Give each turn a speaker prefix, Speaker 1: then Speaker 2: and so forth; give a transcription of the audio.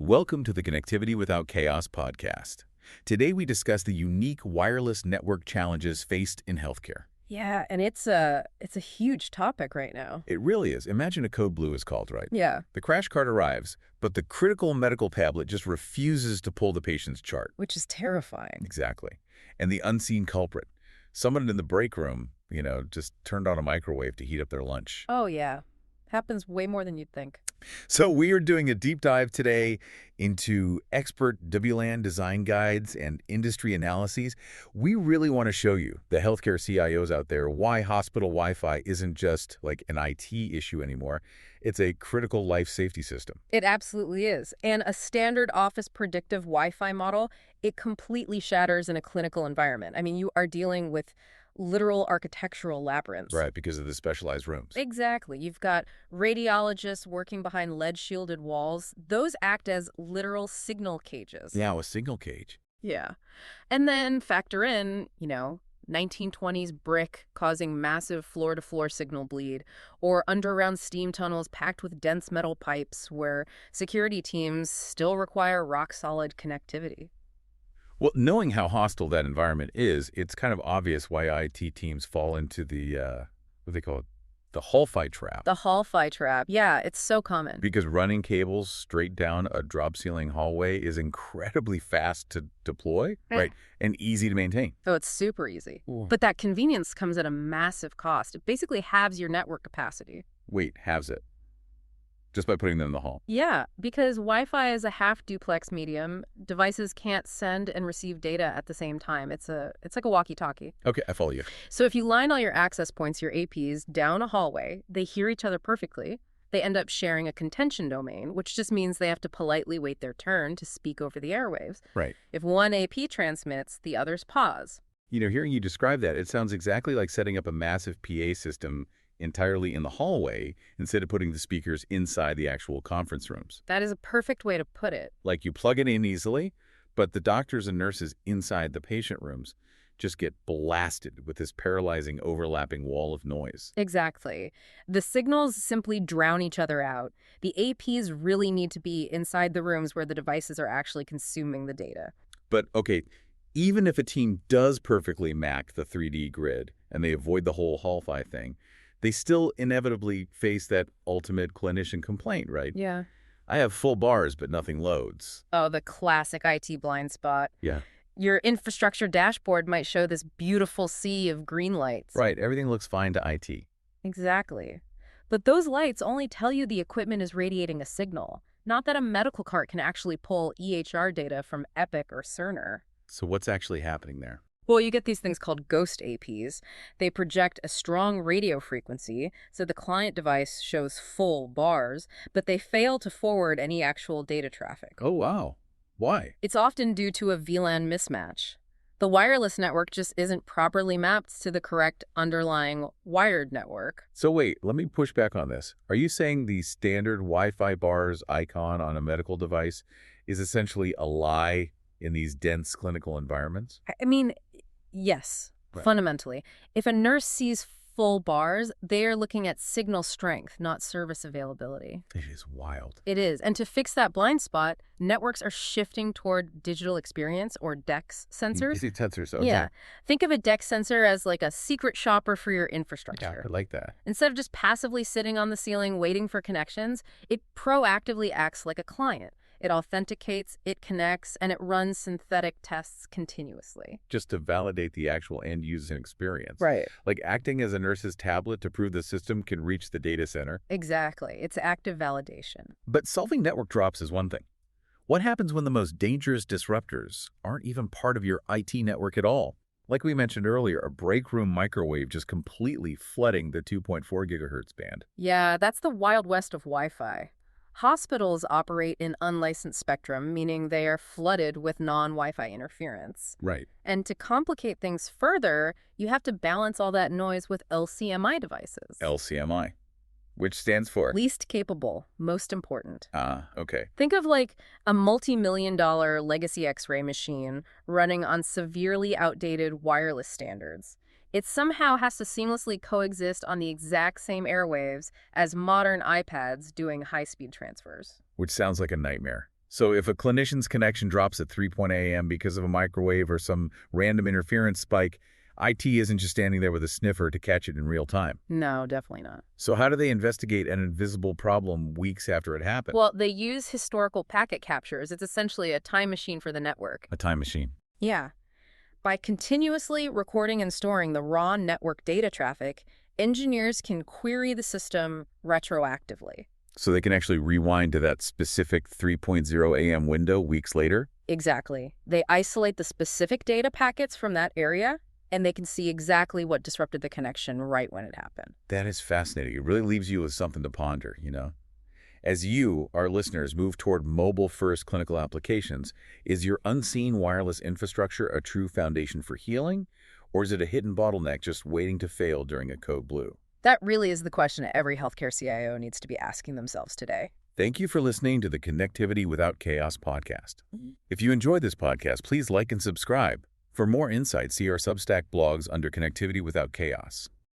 Speaker 1: Welcome to the Connectivity Without Chaos podcast. Today we discuss the unique wireless network challenges faced in healthcare.
Speaker 2: Yeah, and it's a huge topic right now.
Speaker 1: It really is. Imagine a code blue is called, right?
Speaker 2: Yeah,
Speaker 1: The crash cart arrives, but the critical medical tablet just refuses to pull the patient's chart.
Speaker 2: which is terrifying.
Speaker 1: Exactly. And the unseen culprit. Someone in the break room, just turned on a microwave to heat up their lunch.
Speaker 2: Oh yeah, happens way more than you'd think.
Speaker 1: So we are doing a deep dive today into expert WLAN design guides and industry analyses. We really want to show you, the healthcare CIOs out there, why hospital Wi-Fi isn't just like an IT issue anymore. It's a critical life safety system.
Speaker 2: It absolutely is. And a standard office predictive Wi-Fi model, it completely shatters in a clinical environment. I mean, you are dealing with literal architectural labyrinths.
Speaker 1: Right, because of the specialized rooms.
Speaker 2: Exactly. You've got radiologists working behind lead-shielded walls. Those act as literal signal cages.
Speaker 1: Yeah, a signal cage.
Speaker 2: Yeah. And then factor in, 1920s brick causing massive floor-to-floor signal bleed, or underground steam tunnels packed with dense metal pipes where security teams still require rock-solid connectivity.
Speaker 1: Well, knowing how hostile that environment is, it's kind of obvious why IT teams fall into the, what they call it, the hall fight trap.
Speaker 2: The hall-fi trap, yeah, it's so common.
Speaker 1: Because running cables straight down a drop ceiling hallway is incredibly fast to deploy, right, and easy to maintain.
Speaker 2: Oh, it's super easy.
Speaker 1: Ooh.
Speaker 2: But that convenience comes at a massive cost. It basically halves your network capacity.
Speaker 1: Wait, halves it. Just by putting them in the hall.
Speaker 2: Yeah, because Wi-Fi is a half-duplex medium. Devices can't send and receive data at the same time. It's like a walkie-talkie.
Speaker 1: Okay, I follow you.
Speaker 2: So if you line all your access points, your APs, down a hallway, they hear each other perfectly. They end up sharing a contention domain, which just means they have to politely wait their turn to speak over the airwaves.
Speaker 1: Right.
Speaker 2: If one AP transmits, the others pause.
Speaker 1: Hearing you describe that, it sounds exactly like setting up a massive PA system entirely in the hallway instead of putting the speakers inside the actual conference rooms.
Speaker 2: That is a perfect way to put it.
Speaker 1: Like you plug it in easily, but the doctors and nurses inside the patient rooms just get blasted with this paralyzing overlapping wall of noise.
Speaker 2: Exactly. The signals simply drown each other out. The APs really need to be inside the rooms where the devices are actually consuming the data.
Speaker 1: But okay, even if a team does perfectly Mac the 3D grid and they avoid the whole hall-fi thing, they still inevitably face that ultimate clinician complaint, right?
Speaker 2: Yeah.
Speaker 1: I have full bars, but nothing loads.
Speaker 2: Oh, the classic IT blind spot.
Speaker 1: Yeah.
Speaker 2: Your infrastructure dashboard might show this beautiful sea of green lights.
Speaker 1: Right, everything looks fine to IT.
Speaker 2: Exactly. But those lights only tell you the equipment is radiating a signal, not that a medical cart can actually pull EHR data from Epic or Cerner.
Speaker 1: So what's actually happening there?
Speaker 2: Well, you get these things called ghost APs. They project a strong radio frequency, so the client device shows full bars, but they fail to forward any actual data traffic.
Speaker 1: Oh, wow. Why?
Speaker 2: It's often due to a VLAN mismatch. The wireless network just isn't properly mapped to the correct underlying wired network.
Speaker 1: So wait, let me push back on this. Are you saying the standard Wi-Fi bars icon on a medical device is essentially a lie in these dense clinical environments?
Speaker 2: I mean, yes,
Speaker 1: Right.
Speaker 2: fundamentally. If a nurse sees full bars, they are looking at signal strength, not service availability.
Speaker 1: It is wild.
Speaker 2: It is. And to fix that blind spot, networks are shifting toward digital experience or DEX sensors.
Speaker 1: You see sensors, okay.
Speaker 2: Yeah. Think of a DEX sensor as like a secret shopper for your
Speaker 1: Yeah,
Speaker 2: infrastructure.
Speaker 1: I like that.
Speaker 2: Instead of just passively sitting on the ceiling waiting for connections, it proactively acts like a client. It authenticates, it connects, and it runs synthetic tests continuously.
Speaker 1: Just to validate the actual end user experience.
Speaker 2: Right.
Speaker 1: Like acting as a nurse's tablet to prove the system can reach the data center.
Speaker 2: Exactly. It's active validation.
Speaker 1: But solving network drops is one thing. What happens when the most dangerous disruptors aren't even part of your IT network at all? Like we mentioned earlier, a break room microwave just completely flooding the 2.4 gigahertz band.
Speaker 2: Yeah, that's the Wild West of Wi-Fi. Hospitals operate in unlicensed spectrum, meaning they are flooded with non-Wi-Fi interference.
Speaker 1: Right.
Speaker 2: And to complicate things further, you have to balance all that noise with LCMI devices.
Speaker 1: LCMI, which stands for?
Speaker 2: Least capable, most important.
Speaker 1: Okay.
Speaker 2: Think of like a multi-million-dollar legacy X-ray machine running on severely outdated wireless standards. It somehow has to seamlessly coexist on the exact same airwaves as modern iPads doing high-speed transfers.
Speaker 1: Which sounds like a nightmare. So if a clinician's connection drops at 3 a.m. because of a microwave or some random interference spike, IT isn't just standing there with a sniffer to catch it in real time.
Speaker 2: No, definitely not.
Speaker 1: So how do they investigate an invisible problem weeks after it happened?
Speaker 2: Well, they use historical packet captures. It's essentially a time machine for the network.
Speaker 1: A time machine.
Speaker 2: Yeah. By continuously recording and storing the raw network data traffic, engineers can query the system retroactively.
Speaker 1: So they can actually rewind to that specific 3 a.m. window weeks later?
Speaker 2: Exactly. They isolate the specific data packets from that area, and they can see exactly what disrupted the connection right when it happened.
Speaker 1: That is fascinating. It really leaves you with something to ponder, As you, our listeners, move toward mobile-first clinical applications, is your unseen wireless infrastructure a true foundation for healing, or is it a hidden bottleneck just waiting to fail during a code blue?
Speaker 2: That really is the question every healthcare CIO needs to be asking themselves today.
Speaker 1: Thank you for listening to the Connectivity Without Chaos podcast. If you enjoyed this podcast, please like and subscribe. For more insights, see our Substack blogs under Connectivity Without Chaos.